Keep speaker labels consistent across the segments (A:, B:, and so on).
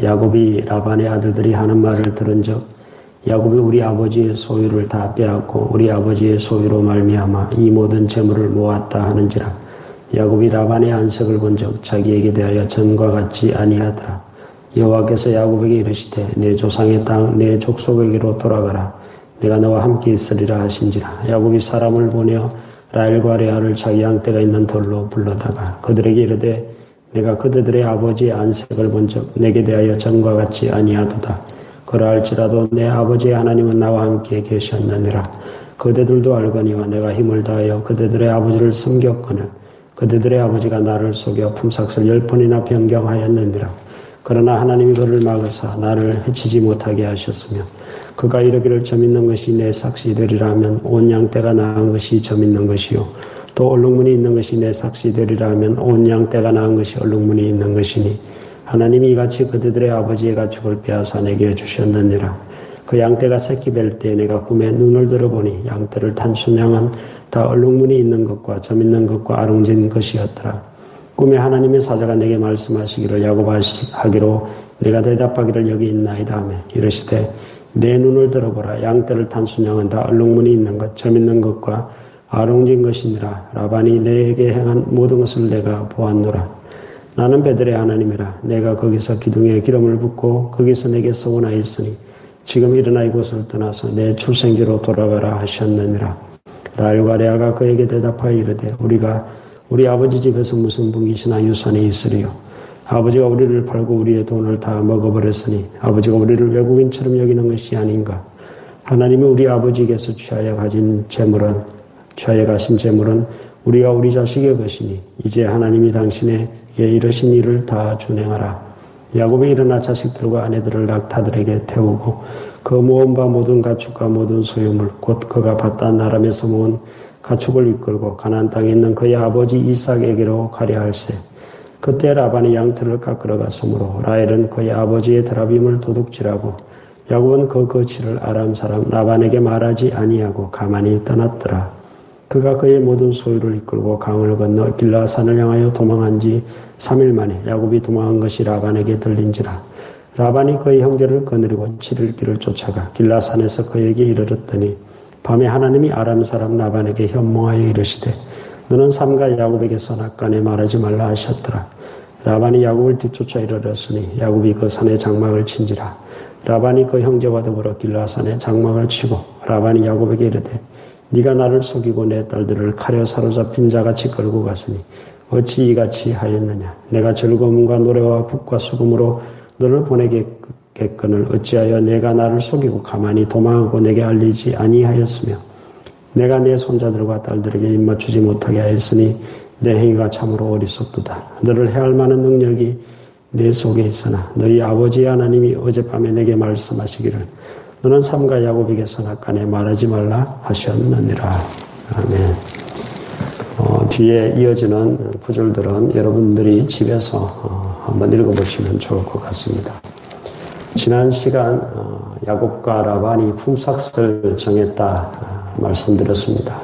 A: 야곱이 라반의 아들들이 하는 말을 들은즉 야곱이 우리 아버지의 소유를 다 빼앗고 우리 아버지의 소유로 말미암아 이 모든 재물을 모았다 하는지라. 야곱이 라반의 안색을 본즉 자기에게 대하여 전과 같지 아니하더라. 여호와께서 야곱에게 이르시되 내 조상의 땅 내 족속에게로 돌아가라. 내가 너와 함께 있으리라 하신지라. 야곱이 사람을 보내어 라헬과 레아를 자기 양떼가 있는 돌로 불러다가 그들에게 이르되 내가 그들의 아버지의 안색을 본즉 내게 대하여 전과 같지 아니하도다. 그러할지라도 내 아버지의 하나님은 나와 함께 계셨느니라. 그대들도 알거니와 내가 힘을 다하여 그대들의 아버지를 섬겼거늘 그대들의 아버지가 나를 속여 품삯을 10번이나 변경하였느니라. 그러나 하나님이 그를 막으사 나를 해치지 못하게 하셨으며 그가 이르기를 점 있는 것이 내 삭시 되리라 하면 온 양떼가 낳은 것이 점 있는 것이요 또 얼룩무늬 있는 것이 내 삭시 되리라 하면 온 양떼가 낳은 것이 얼룩무늬 있는 것이니 하나님이 이같이 그들의 아버지의 가축을 빼앗아 내게 주셨느니라. 그 양떼가 새끼 뵐 때 내가 꿈에 눈을 들어보니 양떼를 탄 순양은 다 얼룩무늬 있는 것과 점 있는 것과 아롱진 것이었더라. 꿈에 하나님의 사자가 내게 말씀하시기를 야곱하기로 내가 대답하기를 여기 있나이다 하며 이르시되 내 눈을 들어보라. 양떼를 탄 순양은 다 얼룩무늬 있는 것, 점 있는 것과 아롱진 것이니라. 라반이 내게 행한 모든 것을 내가 보았노라. 나는 베델의 하나님이라. 내가 거기서 기둥에 기름을 붓고 거기서 내게 서원하였으니 지금 일어나 이곳을 떠나서 내 출생지로 돌아가라 하셨느니라. 라헬과 레아가 그에게 대답하여 이르되 우리가 우리 아버지 집에서 무슨 분깃이나 유산이 있으리요. 아버지가 우리를 팔고 우리의 돈을 다 먹어버렸으니 아버지가 우리를 외국인처럼 여기는 것이 아닌가. 하나님이 우리 아버지에게서 취하여 가신 재물은 우리가 우리 자식의 것이니 이제 하나님이 당신에게 이러신 일을 다 준행하라. 야곱이 일어나 자식들과 아내들을 낙타들에게 태우고 그 모은 바 모든 가축과 모든 소유물 곧 그가 바단 아람에서 모은 가축을 이끌고 가나안 땅에 있는 그의 아버지 이삭에게로 가려 할세. 그때 라반이 양털을 깎으러 갔으므로 라헬은 그의 아버지의 드라빔을 도둑질하고 야곱은 그 거취를 아람 사람 라반에게 말하지 아니하고 가만히 떠났더라. 그가 그의 모든 소유를 이끌고 강을 건너 길라산을 향하여 도망한 지 3일 만에 야곱이 도망한 것이 라반에게 들린지라. 라반이 그의 형제를 거느리고 7일 길을 쫓아가 길라산에서 그에게 이르렀더니 밤에 하나님이 아람 사람 라반에게 현몽하여 이르시되 너는 삼가 야곱에게서 낙간에 말하지 말라 하셨더라. 라반이 야곱을 뒤쫓아 이르렀으니 야곱이 그 산에 장막을 친지라. 라반이 그 형제와 더불어 길라산에 장막을 치고 라반이 야곱에게 이르되 네가 나를 속이고 내 딸들을 칼에 사로잡힌 자같이 끌고 갔으니 어찌 이같이 하였느냐. 내가 즐거움과 노래와 북과 수금으로 너를 보내겠거늘 어찌하여 내가 나를 속이고 가만히 도망하고 내게 알리지 아니하였으며 내가 내 손자들과 딸들에게 입맞추지 못하게 하였으니 내 행위가 참으로 어리석도다. 너를 해할 만한 능력이 내 속에 있으나 너희 아버지 하나님이 어젯밤에 내게 말씀하시기를 너는 삼가 야곱에게서 낙간에 말하지 말라 하셨느니라. 아멘. 뒤에 이어지는 구절들은 여러분들이 집에서 한번 읽어보시면 좋을 것 같습니다. 지난 시간 야곱과 라반이 품삯을 정했다 말씀드렸습니다.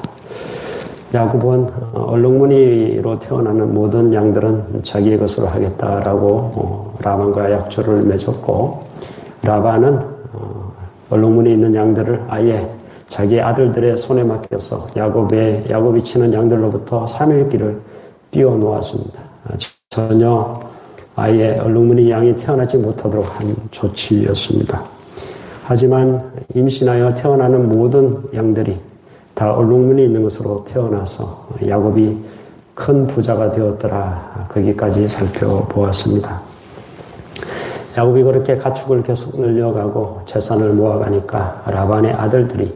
A: 야곱은 얼룩무늬로 태어나는 모든 양들은 자기의 것으로 하겠다라고 라반과 약조를 맺었고 라반은 얼룩무늬 있는 양들을 아예 자기 아들들의 손에 맡겨서 야곱이 치는 양들로부터 3일 길을 띄워놓았습니다. 전혀 아예 얼룩무늬 양이 태어나지 못하도록 한 조치였습니다. 하지만 임신하여 태어나는 모든 양들이 다 얼룩무늬 있는 것으로 태어나서 야곱이 큰 부자가 되었더라. 거기까지 살펴보았습니다. 야곱이 그렇게 가축을 계속 늘려가고 재산을 모아가니까 라반의 아들들이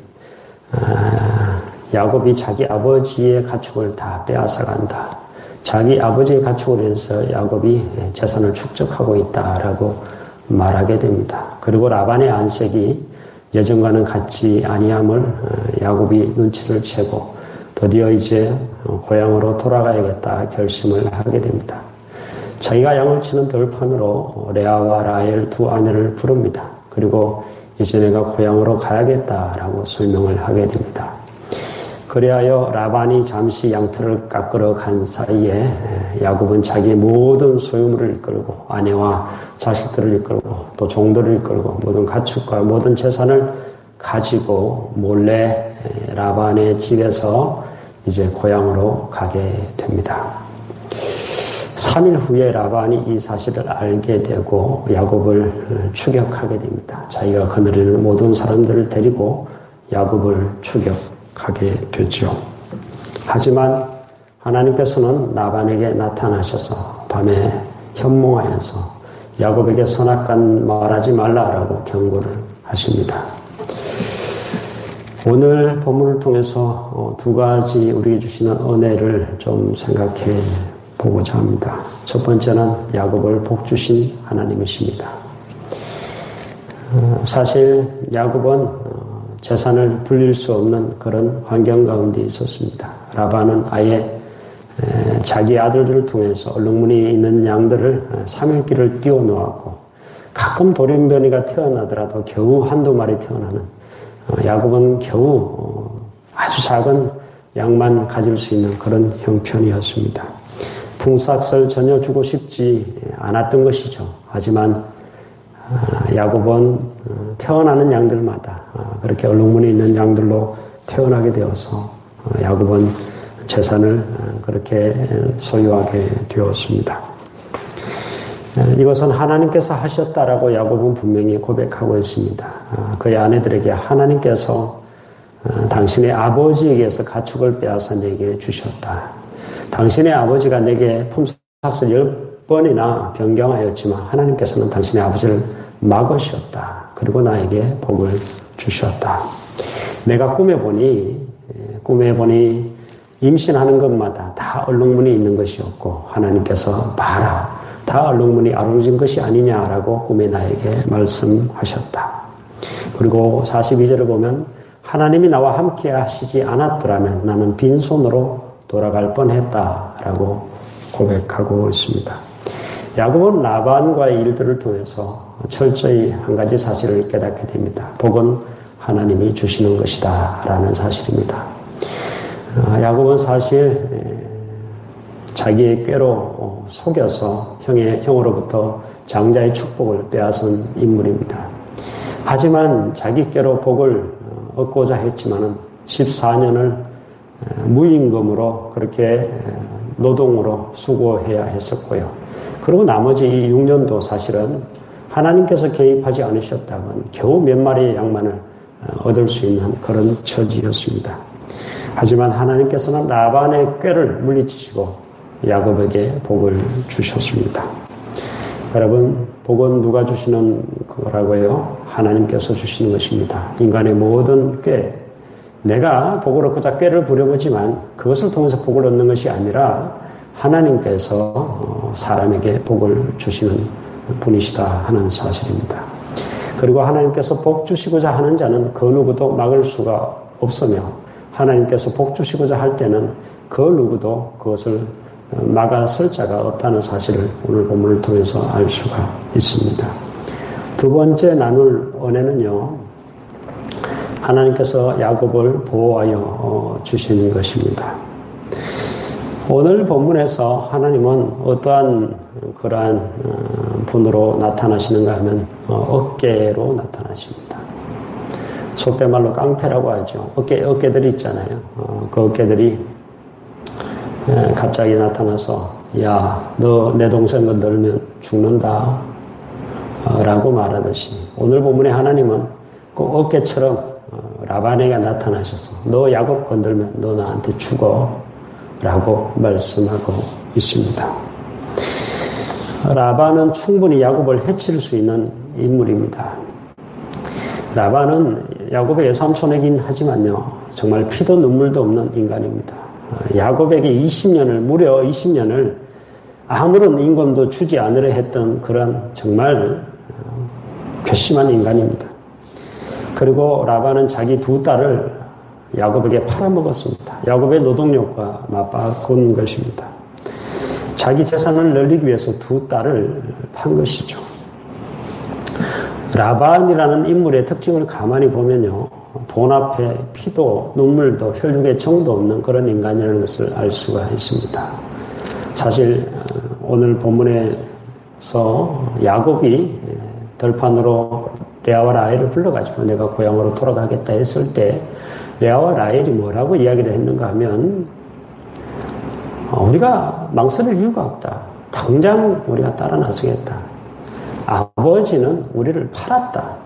A: 야곱이 자기 아버지의 가축을 다 빼앗아간다. 자기 아버지의 가축으로 해서 야곱이 재산을 축적하고 있다라고 말하게 됩니다. 그리고 라반의 안색이 예전과는 같지 아니함을 야곱이 눈치를 채고 드디어 이제 고향으로 돌아가야겠다 결심을 하게 됩니다. 자기가 양을 치는 들판으로 레아와 라헬 두 아내를 부릅니다. 그리고 이제 내가 고향으로 가야겠다라고 설명을 하게 됩니다. 그리하여 라반이 잠시 양털을 깎으러 간 사이에 야곱은 자기의 모든 소유물을 이끌고 아내와 자식들을 이끌고 또 종들을 이끌고 모든 가축과 모든 재산을 가지고 몰래 라반의 집에서 이제 고향으로 가게 됩니다. 3일 후에 라반이 이 사실을 알게 되고 야곱을 추격하게 됩니다. 자기가 거느리는 모든 사람들을 데리고 야곱을 추격하게 되죠. 하지만 하나님께서는 라반에게 나타나셔서 밤에 현몽하여서 야곱에게 선악간 말하지 말라라고 경고를 하십니다. 오늘 본문을 통해서 두 가지 우리에게 주시는 은혜를 좀 생각해 보고자 합니다. 첫 번째는 야곱을 복주신 하나님이십니다. 사실 야곱은 재산을 불릴 수 없는 그런 환경 가운데 있었습니다. 라반은 아예 자기 아들들을 통해서 얼룩무늬 있는 양들을 3일길을 띄워놓았고 가끔 돌연변이가 태어나더라도 겨우 한두 마리 태어나는 야곱은 겨우 아주 작은 양만 가질 수 있는 그런 형편이었습니다. 풍삭을 전혀 주고 싶지 않았던 것이죠. 하지만 야곱은 태어나는 양들마다 그렇게 얼룩무늬 있는 양들로 태어나게 되어서 야곱은 재산을 그렇게 소유하게 되었습니다. 이것은 하나님께서 하셨다라고 야곱은 분명히 고백하고 있습니다. 그의 아내들에게 하나님께서 당신의 아버지에게서 가축을 빼앗아 내게 주셨다. 당신의 아버지가 내게 품삯을 10번이나 변경하였지만 하나님께서는 당신의 아버지를 막으셨다. 그리고 나에게 복을 주셨다. 내가 꿈에 보니 임신하는 것마다 다 얼룩무늬 있는 것이었고 하나님께서 봐라. 다 얼룩무늬 아루진 것이 아니냐라고 꿈에 나에게 말씀하셨다. 그리고 42절을 보면 하나님이 나와 함께 하시지 않았더라면 나는 빈손으로 돌아갈 뻔했다라고 고백하고 있습니다. 야곱은 라반과의 일들을 통해서 철저히 한 가지 사실을 깨닫게 됩니다. 복은 하나님이 주시는 것이다 라는 사실입니다. 야곱은 사실 자기의 꾀로 속여서 형으로부터 장자의 축복을 빼앗은 인물입니다. 하지만 자기 꾀로 복을 얻고자 했지만은 14년을 무임금으로 그렇게 노동으로 수고해야 했었고요. 그리고 나머지 6년도 사실은 하나님께서 개입하지 않으셨다면 겨우 몇 마리의 양만을 얻을 수 있는 그런 처지였습니다. 하지만 하나님께서는 라반의 꾀를 물리치시고 야곱에게 복을 주셨습니다. 여러분, 복은 누가 주시는 거라고요? 하나님께서 주시는 것입니다. 인간의 모든 꾀, 내가 복을 얻고자 꾀를 부려보지만 그것을 통해서 복을 얻는 것이 아니라 하나님께서 사람에게 복을 주시는 분이시다 하는 사실입니다. 그리고 하나님께서 복 주시고자 하는 자는 그 누구도 막을 수가 없으며 하나님께서 복 주시고자 할 때는 그 누구도 그것을 막아설 자가 없다는 사실을 오늘 본문을 통해서 알 수가 있습니다. 두 번째 나눌 은혜는요, 하나님께서 야곱을 보호하여 주시는 것입니다. 오늘 본문에서 하나님은 어떠한 그러한 분으로 나타나시는가 하면 어깨로 나타나십니다. 속된 말로 깡패라고 하죠. 어깨들이 있잖아요. 그 어깨들이 갑자기 나타나서 야, 너 내 동생 건들면 죽는다 라고 말하듯이 오늘 본문의 하나님은 그 어깨처럼 라반에게 나타나셔서 너 야곱 건들면 너 나한테 죽어 라고 말씀하고 있습니다. 라반은 충분히 야곱을 해칠 수 있는 인물입니다. 라반은 야곱의 외삼촌이긴 하지만요, 정말 피도 눈물도 없는 인간입니다. 야곱에게 무려 20년을 아무런 임금도 주지 않으려 했던 그런 정말 괘씸한 인간입니다. 그리고 라반은 자기 두 딸을 야곱에게 팔아먹었습니다. 야곱의 노동력과 맞바꾼 것입니다. 자기 재산을 늘리기 위해서 두 딸을 판 것이죠. 라반이라는 인물의 특징을 가만히 보면요, 돈 앞에 피도 눈물도 혈육의 정도 없는 그런 인간이라는 것을 알 수가 있습니다. 사실 오늘 본문에서 야곱이 들판으로 레아와 라헬을 불러가지고 내가 고향으로 돌아가겠다 했을 때 레아와 라헬이 뭐라고 이야기를 했는가 하면 우리가 망설일 이유가 없다. 당장 우리가 따라 나서겠다. 아버지는 우리를 팔았다.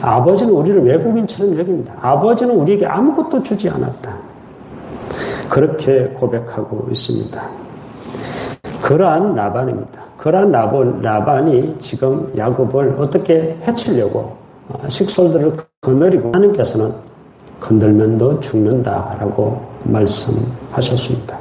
A: 아버지는 우리를 외국인처럼 여깁니다. 아버지는 우리에게 아무것도 주지 않았다. 그렇게 고백하고 있습니다. 그러한 라반입니다. 그러한 라반이 지금 야곱을 어떻게 해치려고 식솔들을 거느리고 하나님께서는 건들면 너 죽는다라고 말씀하셨습니다.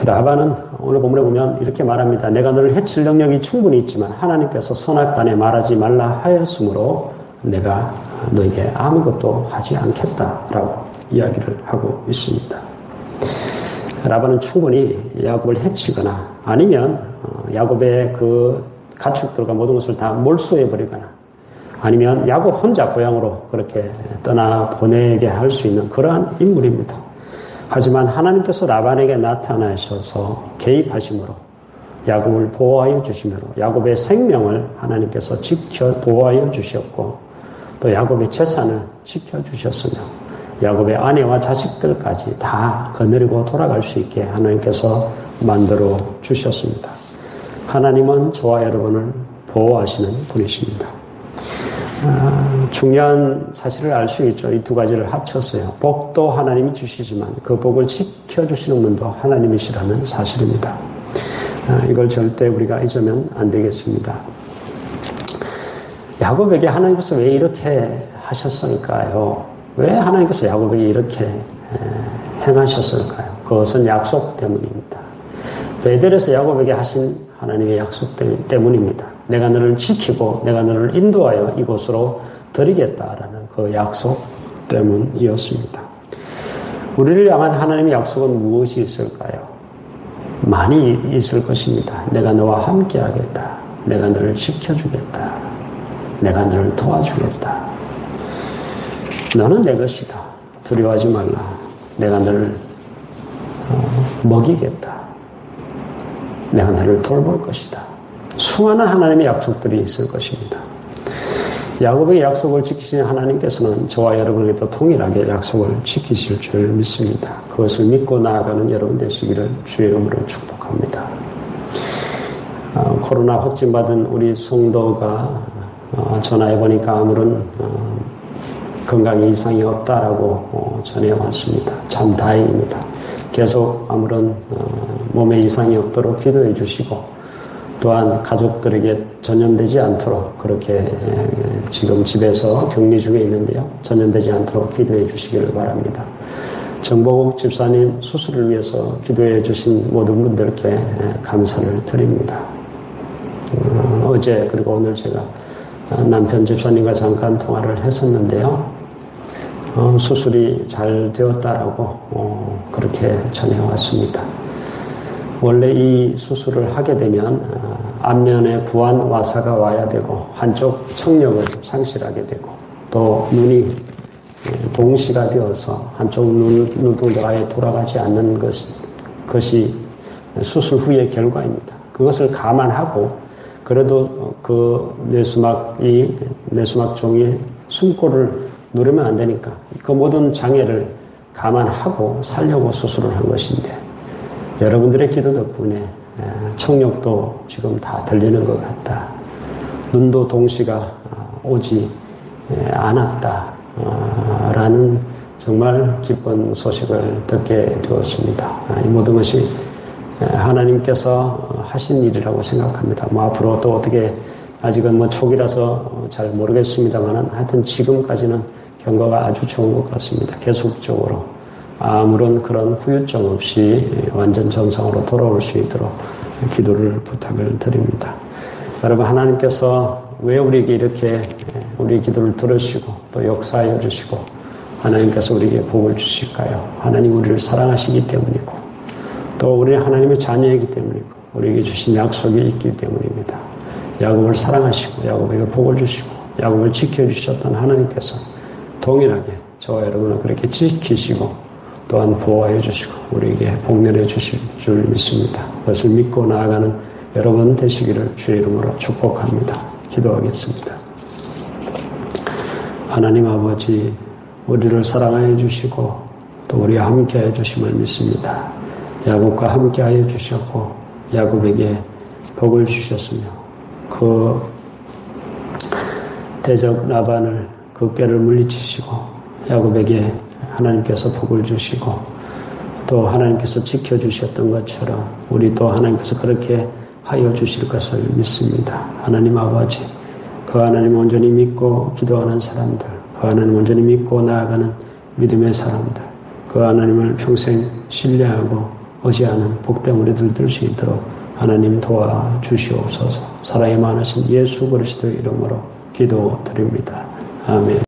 A: 라반은 오늘 본문에 보면 이렇게 말합니다. 내가 너를 해칠 능력이 충분히 있지만 하나님께서 선악간에 말하지 말라 하였으므로 내가 너에게 아무것도 하지 않겠다라고 이야기를 하고 있습니다. 라반은 충분히 야곱을 해치거나 아니면 야곱의 그 가축들과 모든 것을 다 몰수해버리거나 아니면 야곱 혼자 고향으로 그렇게 떠나보내게 할 수 있는 그러한 인물입니다. 하지만 하나님께서 라반에게 나타나셔서 개입하심으로 야곱을 보호하여 주시므로 야곱의 생명을 하나님께서 지켜 보호하여 주셨고 또 야곱의 재산을 지켜주셨으며 야곱의 아내와 자식들까지 다 거느리고 돌아갈 수 있게 하나님께서 만들어 주셨습니다. 하나님은 저와 여러분을 보호하시는 분이십니다. 중요한 사실을 알 수 있죠. 이 두 가지를 합쳐서요. 복도 하나님이 주시지만 그 복을 지켜주시는 분도 하나님이시라는 사실입니다. 이걸 절대 우리가 잊으면 안 되겠습니다. 야곱에게 하나님께서 왜 이렇게 하셨을까요? 왜 하나님께서 야곱에게 이렇게 행하셨을까요? 그것은 약속 때문입니다. 베델에서 야곱에게 하신 하나님의 약속 때문입니다. 내가 너를 지키고 내가 너를 인도하여 이곳으로 드리겠다라는 그 약속 때문이었습니다. 우리를 향한 하나님의 약속은 무엇이 있을까요? 많이 있을 것입니다. 내가 너와 함께 하겠다. 내가 너를 지켜주겠다. 내가 너를 도와주겠다. 너는 내 것이다. 두려워하지 말라. 내가 너를 먹이겠다. 내가 너를 돌볼 것이다. 수많은 하나님의 약속들이 있을 것입니다. 야곱의 약속을 지키신 하나님께서는 저와 여러분에게도 동일하게 약속을 지키실 줄 믿습니다. 그것을 믿고 나아가는 여러분 되시기를 주의 이름으로 축복합니다. 코로나 확진받은 우리 성도가 전화해보니까 아무런 건강에 이상이 없다라고 전해왔습니다. 참 다행입니다. 계속 아무런 몸에 이상이 없도록 기도해 주시고 또한 가족들에게 전염되지 않도록 그렇게 지금 집에서 격리 중에 있는데요. 전염되지 않도록 기도해 주시기를 바랍니다. 정보국 집사님 수술을 위해서 기도해 주신 모든 분들께 감사를 드립니다. 어제 그리고 오늘 제가 남편 집사님과 잠깐 통화를 했었는데요. 수술이 잘 되었다라고 그렇게 전해왔습니다. 원래 이 수술을 하게 되면 안면에 구안 와사가 와야 되고 한쪽 청력을 상실하게 되고 또 눈이 동시가 되어서 한쪽 눈도 아예 돌아가지 않는 것이 수술 후의 결과입니다. 그것을 감안하고 그래도 그 뇌수막종이 숨골을 누르면 안 되니까 그 모든 장애를 감안하고 살려고 수술을 한 것인데 여러분들의 기도 덕분에 청력도 지금 다 들리는 것 같다. 눈도 동시가 오지 않았다. 라는 정말 기쁜 소식을 듣게 되었습니다. 이 모든 것이 하나님께서 하신 일이라고 생각합니다. 앞으로 또 어떻게 아직은 초기라서 잘 모르겠습니다만 하여튼 지금까지는 경과가 아주 좋은 것 같습니다. 계속적으로 아무런 그런 후유증 없이 완전 정상으로 돌아올 수 있도록 기도를 부탁을 드립니다. 여러분 하나님께서 왜 우리에게 이렇게 우리 기도를 들으시고 또 역사하여 주시고 하나님께서 우리에게 복을 주실까요? 하나님 우리를 사랑하시기 때문이고 또 우리 하나님의 자녀이기 때문이고 우리에게 주신 약속이 있기 때문입니다. 야곱을 사랑하시고 야곱에게 복을 주시고 야곱을 지켜주셨던 하나님께서 동일하게 저와 여러분을 그렇게 지키시고 또한 보호해 주시고 우리에게 복 내려 주실 줄 믿습니다. 그것을 믿고 나아가는 여러분 되시기를 주의 이름으로 축복합니다. 기도하겠습니다. 하나님 아버지, 우리를 사랑하여 주시고 또 우리와 함께하여 주심을 믿습니다. 야곱과 함께하여 주셨고 야곱에게 복을 주셨으며 그 대적 라반을 그 꾀를 물리치시고 야곱에게 하나님께서 복을 주시고 또 하나님께서 지켜주셨던 것처럼 우리도 하나님께서 그렇게 하여 주실 것을 믿습니다. 하나님 아버지, 그 하나님 온전히 믿고 기도하는 사람들, 그 하나님 온전히 믿고 나아가는 믿음의 사람들, 그 하나님을 평생 신뢰하고 의지하는 복된 우리들 될 수 있도록 하나님 도와주시옵소서. 사랑이 많으신 예수 그리스도의 이름으로 기도드립니다. 아멘.